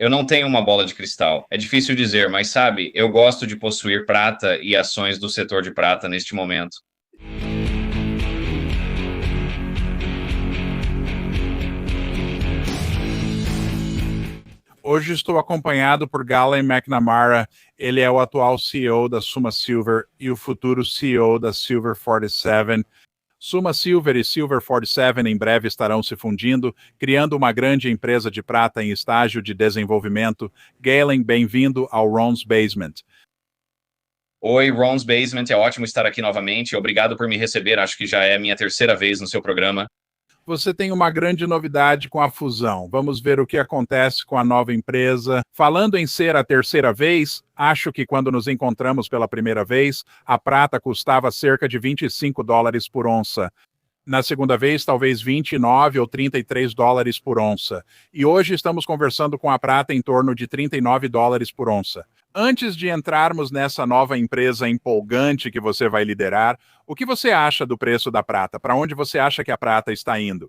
Eu não tenho uma bola de cristal. É difícil dizer, mas sabe, eu gosto de possuir prata e ações do setor de prata neste momento. Hoje estou acompanhado por Galen McNamara. Ele é o atual CEO da Suma Silver e o futuro CEO da Silver 47. Suma Silver e Silver 47 em breve estarão se fundindo, criando uma grande empresa de prata em estágio de desenvolvimento. Galen, bem-vindo ao Ron's Basement. Oi, Ron's Basement, é ótimo estar aqui novamente. Obrigado por me receber, acho que já é a minha terceira vez no seu programa. Você tem uma grande novidade com a fusão. Vamos ver o que acontece com a nova empresa. Falando em ser a terceira vez, acho que quando nos encontramos pela primeira vez, a prata custava cerca de $25 por onça. Na segunda vez, talvez 29 ou 33 dólares por onça. E hoje estamos conversando com a prata em torno de 39 dólares por onça. Antes de entrarmos nessa nova empresa empolgante que você vai liderar, o que você acha do preço da prata? Para onde você acha que a prata está indo?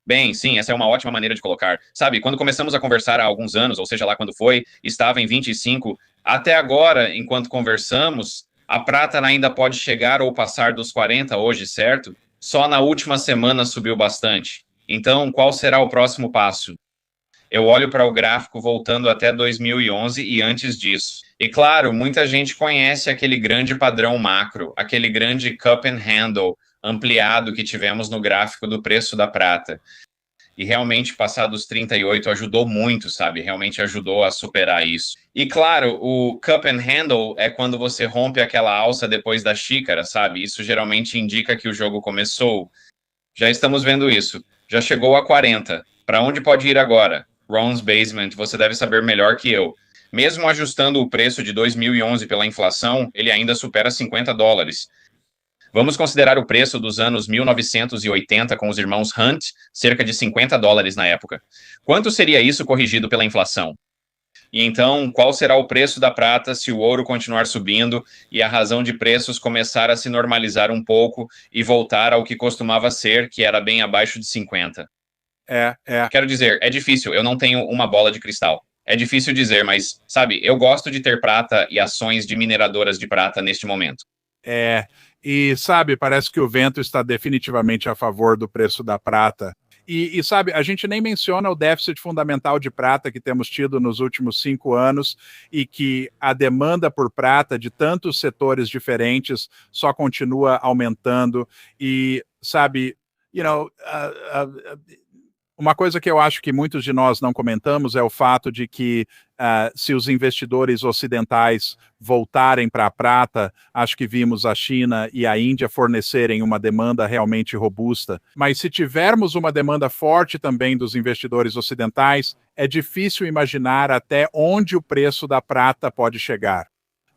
Bem, sim, essa é uma ótima maneira de colocar. Sabe, quando começamos a conversar há alguns anos, ou seja lá quando foi, estava em 25. Até agora, enquanto conversamos, a prata ainda pode chegar ou passar dos 40 hoje, certo? Só na última semana subiu bastante. Então, qual será o próximo passo? Eu olho para o gráfico voltando até 2011 e antes disso. E claro, muita gente conhece aquele grande padrão macro, aquele grande cup and handle ampliado que tivemos no gráfico do preço da prata. E realmente, passar dos 38 ajudou muito, sabe? Realmente ajudou a superar isso. E claro, o cup and handle é quando você rompe aquela alça depois da xícara, sabe? Isso geralmente indica que o jogo começou. Já estamos vendo isso. Já chegou a 40. Para onde pode ir agora? Ron's Basement, você deve saber melhor que eu. Mesmo ajustando o preço de 2011 pela inflação, ele ainda supera 50 dólares. Vamos considerar o preço dos anos 1980 com os irmãos Hunt, cerca de 50 dólares na época. Quanto seria isso corrigido pela inflação? E então, qual será o preço da prata se o ouro continuar subindo e a razão de preços começar a se normalizar um pouco e voltar ao que costumava ser, que era bem abaixo de 50? É. Quero dizer, é difícil, eu não tenho uma bola de cristal. É difícil dizer, mas, sabe, eu gosto de ter prata e ações de mineradoras de prata neste momento. É, e sabe, parece que o vento está definitivamente a favor do preço da prata. Sabe, a gente nem menciona o déficit fundamental de prata que temos tido nos últimos 5 anos e que a demanda por prata de tantos setores diferentes só continua aumentando. E, sabe, uma coisa que eu acho que muitos de nós não comentamos é o fato de que se os investidores ocidentais voltarem para a prata, acho que vimos a China e a Índia fornecerem uma demanda realmente robusta. Mas se tivermos uma demanda forte também dos investidores ocidentais, é difícil imaginar até onde o preço da prata pode chegar.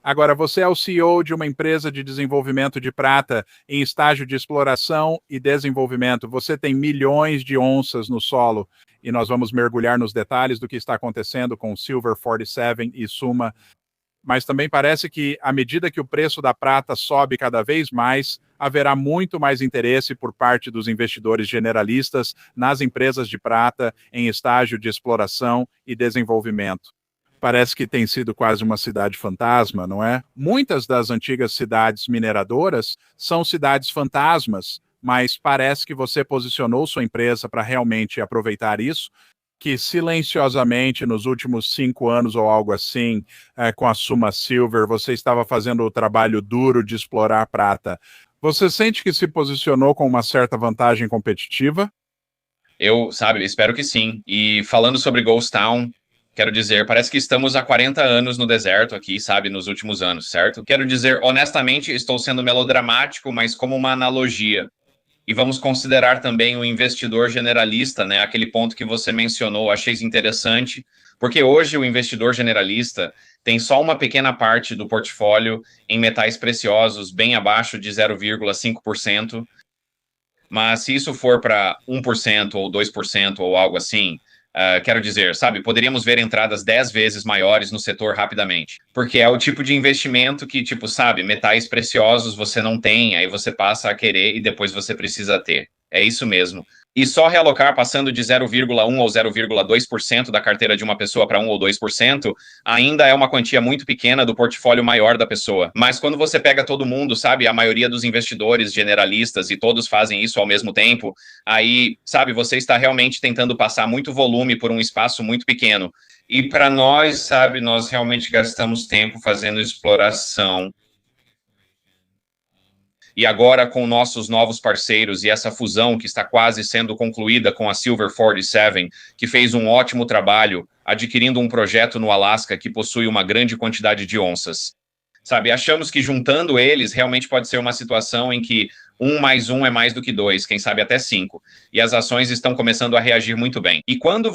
Agora, você é o CEO de uma empresa de desenvolvimento de prata em estágio de exploração e desenvolvimento. Você tem milhões de onças no solo e nós vamos mergulhar nos detalhes do que está acontecendo com Silver 47 e Suma. Mas também parece que, à medida que o preço da prata sobe cada vez mais, haverá muito mais interesse por parte dos investidores generalistas nas empresas de prata em estágio de exploração e desenvolvimento. Parece que tem sido quase uma cidade fantasma, não é? Muitas das antigas cidades mineradoras são cidades fantasmas, mas parece que você posicionou sua empresa para realmente aproveitar isso, que silenciosamente nos últimos 5 anos ou algo assim, com a Suma Silver, você estava fazendo o trabalho duro de explorar prata. Você sente que se posicionou com uma certa vantagem competitiva? Eu, sabe, espero que sim. E falando sobre Ghost Town, quero dizer, parece que estamos há 40 anos no deserto aqui, sabe, nos últimos anos, certo? Quero dizer, honestamente, estou sendo melodramático, mas como uma analogia. E vamos considerar também o investidor generalista, né? Aquele ponto que você mencionou, achei interessante, porque hoje o investidor generalista tem só uma pequena parte do portfólio em metais preciosos, bem abaixo de 0,5%. Mas se isso for para 1% ou 2% ou algo assim, quero dizer, sabe, poderíamos ver entradas 10 vezes maiores no setor rapidamente. Porque é o tipo de investimento que, tipo, sabe, metais preciosos você não tem, aí você passa a querer e depois você precisa ter. É isso mesmo. E só realocar passando de 0,1 ou 0,2% da carteira de uma pessoa para 1 ou 2% ainda é uma quantia muito pequena do portfólio maior da pessoa. Mas quando você pega todo mundo, sabe, a maioria dos investidores generalistas e todos fazem isso ao mesmo tempo, aí, sabe, você está realmente tentando passar muito volume por um espaço muito pequeno. E para nós, sabe, nós realmente gastamos tempo fazendo exploração. E agora, com nossos novos parceiros e essa fusão que está quase sendo concluída com a Silver 47, que fez um ótimo trabalho adquirindo um projeto no Alasca que possui uma grande quantidade de onças. Sabe, achamos que juntando eles realmente pode ser uma situação em que 1 mais 1 é mais do que 2, quem sabe até 5. E as ações estão começando a reagir muito bem. E quando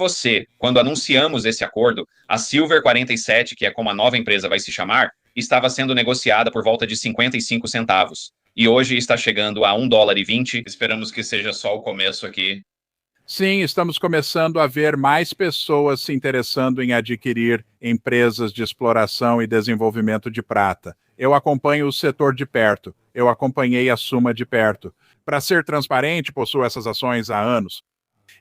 anunciamos esse acordo, a Silver 47, que é como a nova empresa vai se chamar, estava sendo negociada por volta de 55 centavos. E hoje está chegando a US$ 1,20. Esperamos que seja só o começo aqui. Sim, estamos começando a ver mais pessoas se interessando em adquirir empresas de exploração e desenvolvimento de prata. Eu acompanho o setor de perto, eu acompanhei a Suma de perto. Para ser transparente, possuo essas ações há anos.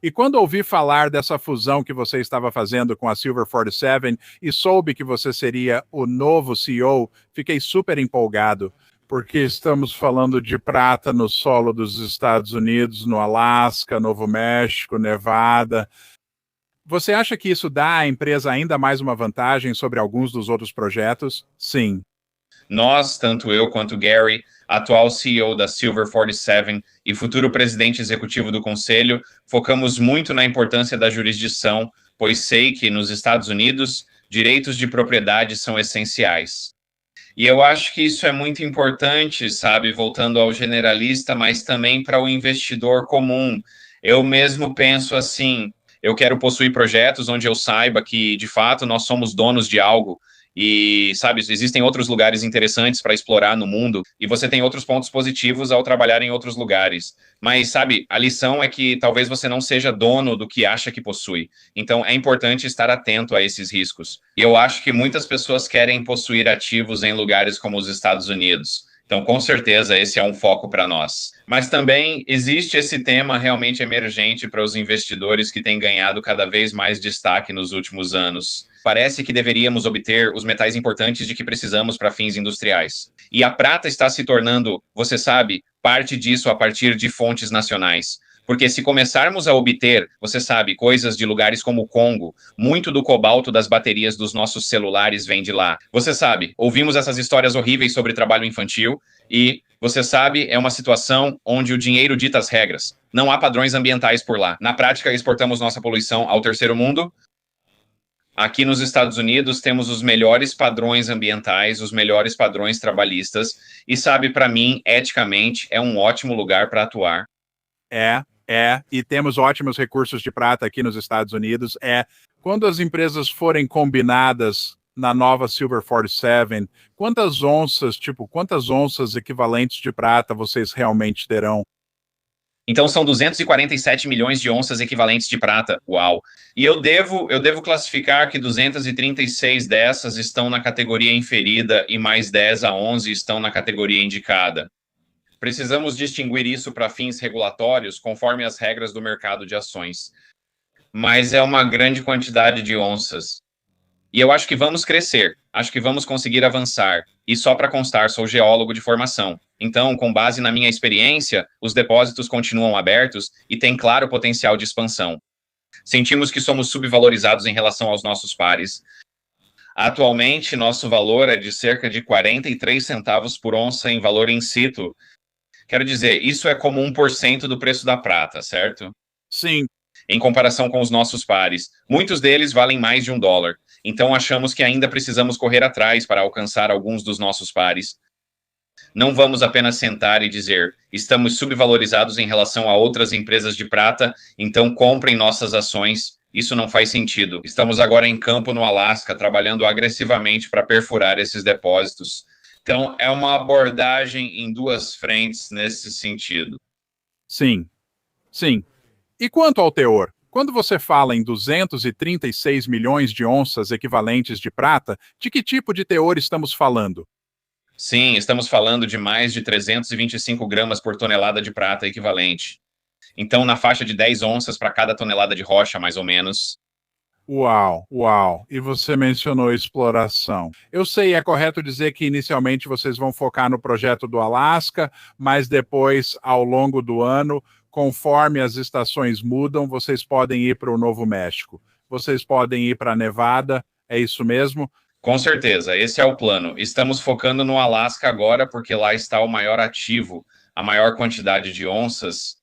E quando ouvi falar dessa fusão que você estava fazendo com a Silver 47 e soube que você seria o novo CEO, fiquei super empolgado, porque estamos falando de prata no solo dos Estados Unidos, no Alasca, Novo México, Nevada. Você acha que isso dá à empresa ainda mais uma vantagem sobre alguns dos outros projetos? Sim. Nós, tanto eu quanto Gary, atual CEO da Silver 47 e futuro presidente executivo do conselho, focamos muito na importância da jurisdição, pois sei que nos Estados Unidos, direitos de propriedade são essenciais. E eu acho que isso é muito importante, sabe, voltando ao generalista, mas também para o investidor comum. Eu mesmo penso assim, eu quero possuir projetos onde eu saiba que, de fato, nós somos donos de algo. E, sabe, existem outros lugares interessantes para explorar no mundo, e você tem outros pontos positivos ao trabalhar em outros lugares. Mas, sabe, a lição é que talvez você não seja dono do que acha que possui. Então, é importante estar atento a esses riscos. E eu acho que muitas pessoas querem possuir ativos em lugares como os Estados Unidos. Então, com certeza, esse é um foco para nós. Mas também existe esse tema realmente emergente para os investidores que têm ganhado cada vez mais destaque nos últimos anos. Parece que deveríamos obter os metais importantes de que precisamos para fins industriais. E a prata está se tornando, você sabe, parte disso a partir de fontes nacionais. Porque se começarmos a obter, você sabe, coisas de lugares como o Congo, muito do cobalto das baterias dos nossos celulares vem de lá. Você sabe, ouvimos essas histórias horríveis sobre trabalho infantil e, você sabe, é uma situação onde o dinheiro dita as regras. Não há padrões ambientais por lá. Na prática, exportamos nossa poluição ao terceiro mundo. Aqui nos Estados Unidos temos os melhores padrões ambientais, os melhores padrões trabalhistas, e sabe, para mim, eticamente, é um ótimo lugar para atuar. E temos ótimos recursos de prata aqui nos Estados Unidos. Quando as empresas forem combinadas na nova Silver 47, quantas onças equivalentes de prata vocês realmente terão? Então são 247 milhões de onças equivalentes de prata. Uau! E eu devo classificar que 236 dessas estão na categoria inferida e mais 10 a 11 estão na categoria indicada. Precisamos distinguir isso para fins regulatórios, conforme as regras do mercado de ações. Mas é uma grande quantidade de onças. E eu acho que vamos crescer, acho que vamos conseguir avançar. E só para constar, sou geólogo de formação. Então, com base na minha experiência, os depósitos continuam abertos e têm claro potencial de expansão. Sentimos que somos subvalorizados em relação aos nossos pares. Atualmente, nosso valor é de cerca de 43 centavos por onça em valor in situ. Quero dizer, isso é como 1% do preço da prata, certo? Sim. Em comparação com os nossos pares. Muitos deles valem mais de $1. Então achamos que ainda precisamos correr atrás para alcançar alguns dos nossos pares. Não vamos apenas sentar e dizer, estamos subvalorizados em relação a outras empresas de prata, então comprem nossas ações. Isso não faz sentido. Estamos agora em campo no Alasca, trabalhando agressivamente para perfurar esses depósitos. Então, é uma abordagem em duas frentes nesse sentido. Sim. E quanto ao teor? Quando você fala em 236 milhões de onças equivalentes de prata, de que tipo de teor estamos falando? Sim, estamos falando de mais de 325 gramas por tonelada de prata equivalente. Então, na faixa de 10 onças para cada tonelada de rocha, mais ou menos. Uau, uau. E você mencionou exploração. Eu sei, é correto dizer que inicialmente vocês vão focar no projeto do Alasca, mas depois, ao longo do ano, conforme as estações mudam, vocês podem ir para o Novo México. Vocês podem ir para Nevada, é isso mesmo? Com certeza, esse é o plano. Estamos focando no Alasca agora, porque lá está o maior ativo, a maior quantidade de onças.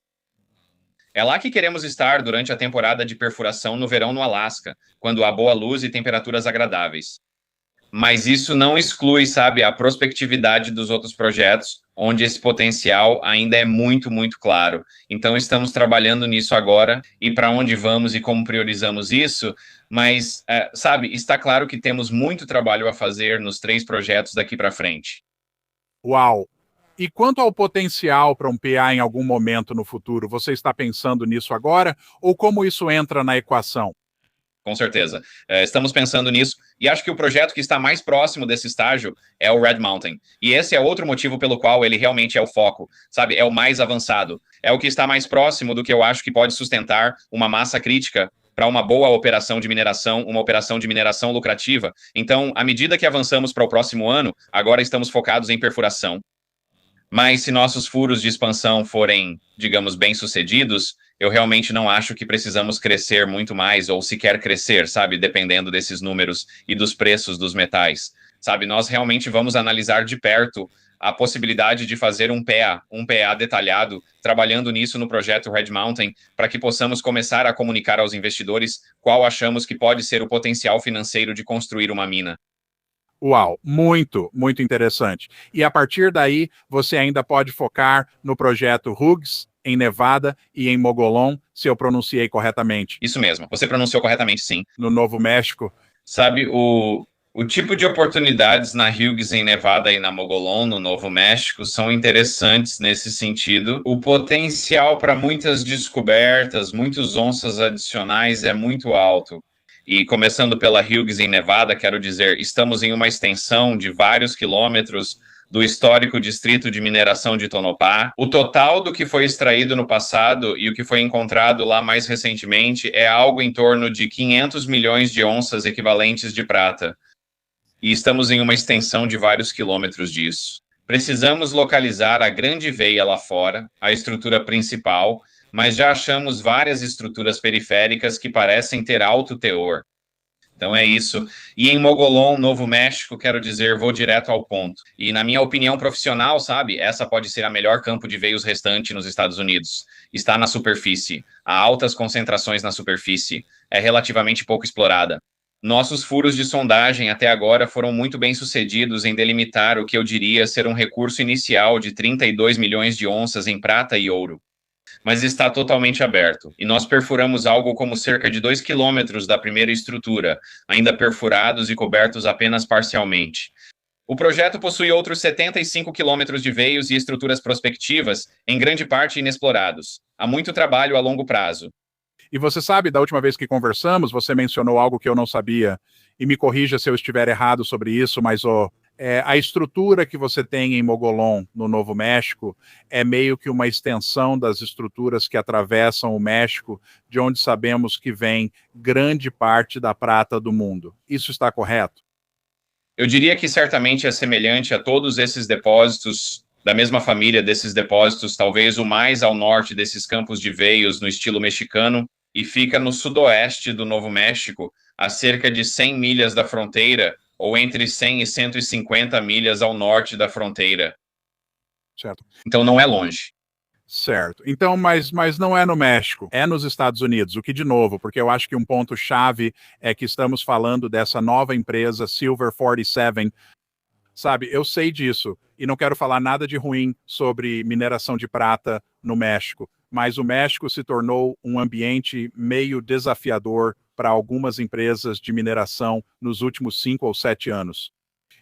É lá que queremos estar durante a temporada de perfuração no verão no Alasca, quando há boa luz e temperaturas agradáveis. Mas isso não exclui, sabe, a prospectividade dos outros projetos, onde esse potencial ainda é muito, muito claro. Então, estamos trabalhando nisso agora e para onde vamos e como priorizamos isso. Mas, sabe, está claro que temos muito trabalho a fazer nos 3 projetos daqui para frente. Uau! E quanto ao potencial para um PA em algum momento no futuro, você está pensando nisso agora ou como isso entra na equação? Com certeza. Estamos pensando nisso, e acho que o projeto que está mais próximo desse estágio é o Red Mountain. E esse é outro motivo pelo qual ele realmente é o foco, sabe? É o mais avançado. É o que está mais próximo do que eu acho que pode sustentar uma massa crítica para uma boa operação de mineração, uma operação de mineração lucrativa. Então, à medida que avançamos para o próximo ano, agora estamos focados em perfuração. Mas se nossos furos de expansão forem, digamos, bem-sucedidos, eu realmente não acho que precisamos crescer muito mais, ou sequer crescer, sabe? Dependendo desses números e dos preços dos metais. Sabe, nós realmente vamos analisar de perto a possibilidade de fazer um PA detalhado, trabalhando nisso no projeto Red Mountain, para que possamos começar a comunicar aos investidores qual achamos que pode ser o potencial financeiro de construir uma mina. Uau, muito, muito interessante. E a partir daí, você ainda pode focar no projeto Hughes, em Nevada e em Mogolon, se eu pronunciei corretamente. Isso mesmo, você pronunciou corretamente, sim. No Novo México. Sabe, o tipo de oportunidades na Hughes, em Nevada e na Mogolon, no Novo México, são interessantes nesse sentido. O potencial para muitas descobertas, muitos onças adicionais é muito alto. E começando pela Hughes em Nevada, quero dizer, estamos em uma extensão de vários quilômetros do histórico distrito de mineração de Tonopá. O total do que foi extraído no passado e o que foi encontrado lá mais recentemente é algo em torno de 500 milhões de onças equivalentes de prata. E estamos em uma extensão de vários quilômetros disso. Precisamos localizar a grande veia lá fora, a estrutura principal, mas já achamos várias estruturas periféricas que parecem ter alto teor. Então é isso. E em Mogolon, Novo México, quero dizer, vou direto ao ponto. E na minha opinião profissional, sabe, essa pode ser a melhor campo de veios restante nos Estados Unidos. Está na superfície. Há altas concentrações na superfície. É relativamente pouco explorada. Nossos furos de sondagem até agora foram muito bem sucedidos em delimitar o que eu diria ser um recurso inicial de 32 milhões de onças em prata e ouro. Mas está totalmente aberto, e nós perfuramos algo como cerca de 2 quilômetros da primeira estrutura, ainda perfurados e cobertos apenas parcialmente. O projeto possui outros 75 quilômetros de veios e estruturas prospectivas, em grande parte inexplorados. Há muito trabalho a longo prazo. E você sabe, da última vez que conversamos, você mencionou algo que eu não sabia, e me corrija se eu estiver errado sobre isso, mas a estrutura que você tem em Mogolon, no Novo México, é meio que uma extensão das estruturas que atravessam o México, de onde sabemos que vem grande parte da prata do mundo. Isso está correto? Eu diria que certamente é semelhante a todos esses depósitos, da mesma família desses depósitos, talvez o mais ao norte desses campos de veios no estilo mexicano, e fica no sudoeste do Novo México, a cerca de 100 milhas da fronteira, ou entre 100 e 150 milhas ao norte da fronteira. Certo. Então não é longe. Certo. Então, mas não é no México, é nos Estados Unidos. O que, de novo, porque eu acho que um ponto-chave é que estamos falando dessa nova empresa, Silver 47. Sabe, eu sei disso e não quero falar nada de ruim sobre mineração de prata no México, mas o México se tornou um ambiente meio desafiador para algumas empresas de mineração nos últimos 5 ou 7 anos.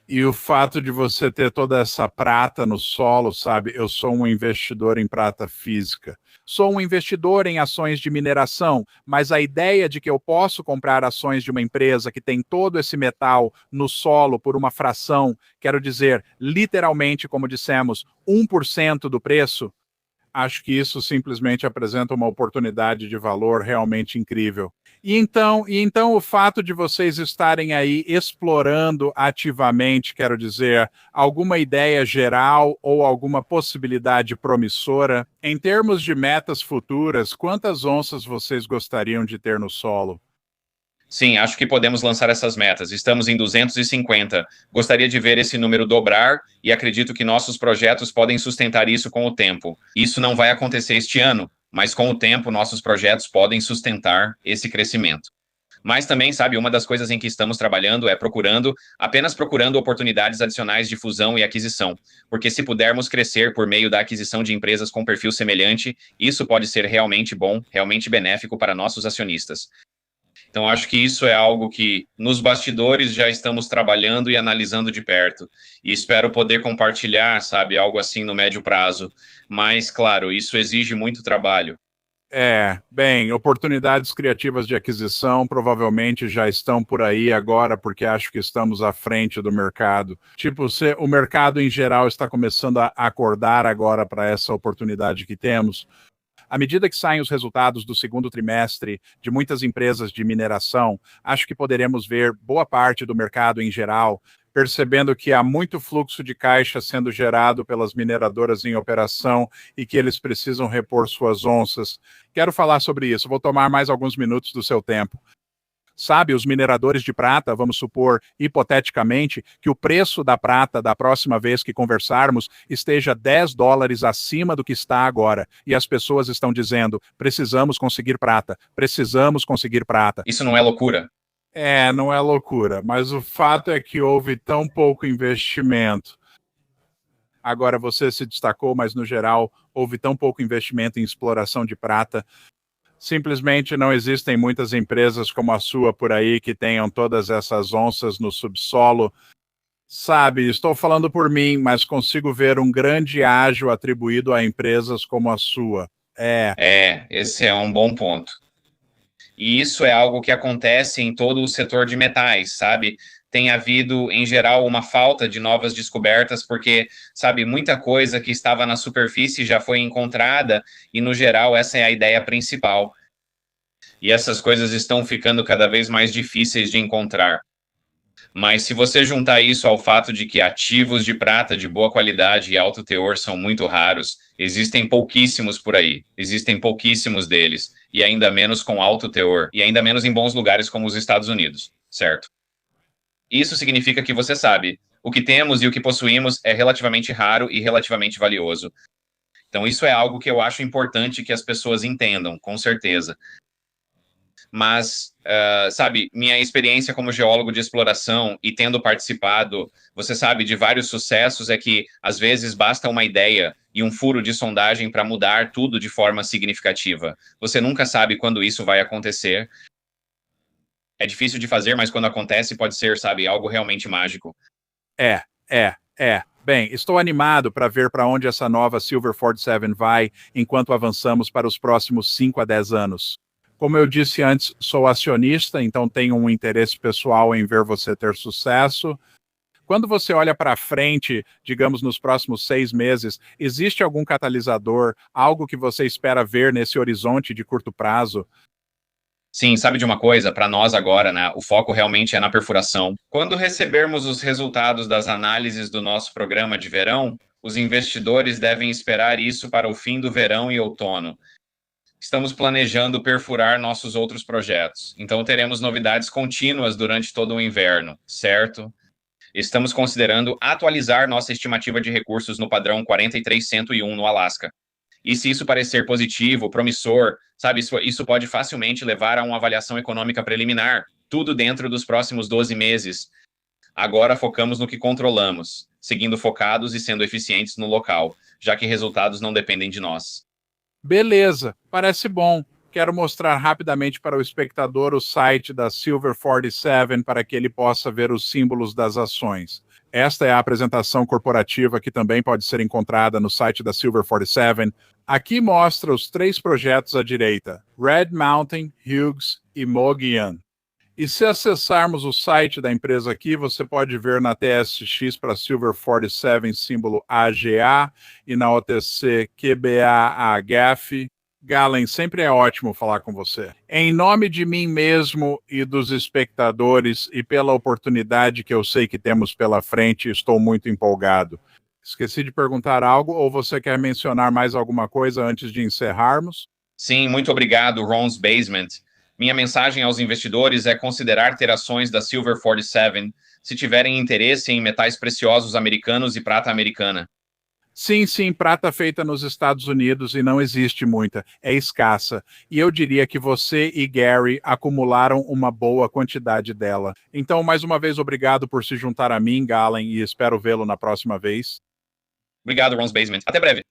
E o fato de você ter toda essa prata no solo, sabe? Eu sou um investidor em prata física. Sou um investidor em ações de mineração, mas a ideia de que eu posso comprar ações de uma empresa que tem todo esse metal no solo por uma fração, quero dizer, literalmente, como dissemos, 1% do preço, Acho que isso simplesmente apresenta uma oportunidade de valor realmente incrível. E então o fato de vocês estarem aí explorando ativamente, quero dizer, alguma ideia geral ou alguma possibilidade promissora, em termos de metas futuras, quantas onças vocês gostariam de ter no solo? Sim, acho que podemos lançar essas metas. Estamos em 250. Gostaria de ver esse número dobrar e acredito que nossos projetos podem sustentar isso com o tempo. Isso não vai acontecer este ano, mas com o tempo nossos projetos podem sustentar esse crescimento. Mas também, sabe, uma das coisas em que estamos trabalhando é apenas procurando oportunidades adicionais de fusão e aquisição. Porque se pudermos crescer por meio da aquisição de empresas com perfil semelhante, isso pode ser realmente bom, realmente benéfico para nossos acionistas. Então, acho que isso é algo que nos bastidores já estamos trabalhando e analisando de perto. E espero poder compartilhar, sabe, algo assim no médio prazo. Mas, claro, isso exige muito trabalho. Bem, oportunidades criativas de aquisição provavelmente já estão por aí agora, porque acho que estamos à frente do mercado. Tipo, o mercado em geral está começando a acordar agora para essa oportunidade que temos. À medida que saem os resultados do segundo trimestre de muitas empresas de mineração, acho que poderemos ver boa parte do mercado em geral percebendo que há muito fluxo de caixa sendo gerado pelas mineradoras em operação e que eles precisam repor suas onças. Quero falar sobre isso, vou tomar mais alguns minutos do seu tempo. Sabe, os mineradores de prata, vamos supor, hipoteticamente, que o preço da prata da próxima vez que conversarmos esteja $10 acima do que está agora. E as pessoas estão dizendo: precisamos conseguir prata, precisamos conseguir prata. Isso não é loucura? Não é loucura, mas o fato é que houve tão pouco investimento. Agora você se destacou, mas no geral houve tão pouco investimento em exploração de prata. Simplesmente não existem muitas empresas como a sua por aí que tenham todas essas onças no subsolo. Sabe, estou falando por mim, mas consigo ver um grande ágio atribuído a empresas como a sua. Esse é um bom ponto. E isso é algo que acontece em todo o setor de metais, sabe? Tem havido, em geral, uma falta de novas descobertas, porque, sabe, muita coisa que estava na superfície já foi encontrada, e, no geral, essa é a ideia principal. E essas coisas estão ficando cada vez mais difíceis de encontrar. Mas se você juntar isso ao fato de que ativos de prata de boa qualidade e alto teor são muito raros, existem pouquíssimos por aí, existem pouquíssimos deles, e ainda menos com alto teor, e ainda menos em bons lugares como os Estados Unidos, certo? Isso significa que você sabe, o que temos e o que possuímos é relativamente raro e relativamente valioso. Então isso é algo que eu acho importante que as pessoas entendam, com certeza. Mas, sabe, minha experiência como geólogo de exploração e tendo participado, você sabe, de vários sucessos, é que às vezes basta uma ideia e um furo de sondagem para mudar tudo de forma significativa. Você nunca sabe quando isso vai acontecer. É difícil de fazer, mas quando acontece pode ser, sabe, algo realmente mágico. Bem, estou animado para ver para onde essa nova Silver 47 vai enquanto avançamos para os próximos 5 a 10 anos. Como eu disse antes, sou acionista, então tenho um interesse pessoal em ver você ter sucesso. Quando você olha para frente, digamos nos próximos 6 meses, existe algum catalisador, algo que você espera ver nesse horizonte de curto prazo? Sim, sabe de uma coisa? Para nós agora, né, o foco realmente é na perfuração. Quando recebermos os resultados das análises do nosso programa de verão, os investidores devem esperar isso para o fim do verão e outono. Estamos planejando perfurar nossos outros projetos, então teremos novidades contínuas durante todo o inverno, certo? Estamos considerando atualizar nossa estimativa de recursos no padrão 43101 no Alasca. E se isso parecer positivo, promissor, sabe, isso pode facilmente levar a uma avaliação econômica preliminar, tudo dentro dos próximos 12 meses. Agora focamos no que controlamos, seguindo focados e sendo eficientes no local, já que resultados não dependem de nós. Beleza, parece bom. Quero mostrar rapidamente para o espectador o site da Silver 47 para que ele possa ver os símbolos das ações. Esta é a apresentação corporativa que também pode ser encontrada no site da Silver 47. Aqui mostra os 3 projetos à direita: Red Mountain, Hughes e Mogollon. E se acessarmos o site da empresa aqui, você pode ver na TSX para Silver 47, símbolo AGA, e na OTC QBAHF. Galen, sempre é ótimo falar com você. Em nome de mim mesmo e dos espectadores e pela oportunidade que eu sei que temos pela frente, estou muito empolgado. Esqueci de perguntar algo ou você quer mencionar mais alguma coisa antes de encerrarmos? Sim, muito obrigado, Ron's Basement. Minha mensagem aos investidores é considerar ter ações da Silver 47 se tiverem interesse em metais preciosos americanos e prata americana. Sim, sim, prata feita nos Estados Unidos e não existe muita, é escassa. E eu diria que você e Gary acumularam uma boa quantidade dela. Então, mais uma vez, obrigado por se juntar a mim, Galen, e espero vê-lo na próxima vez. Obrigado, Ron's Basement. Até breve.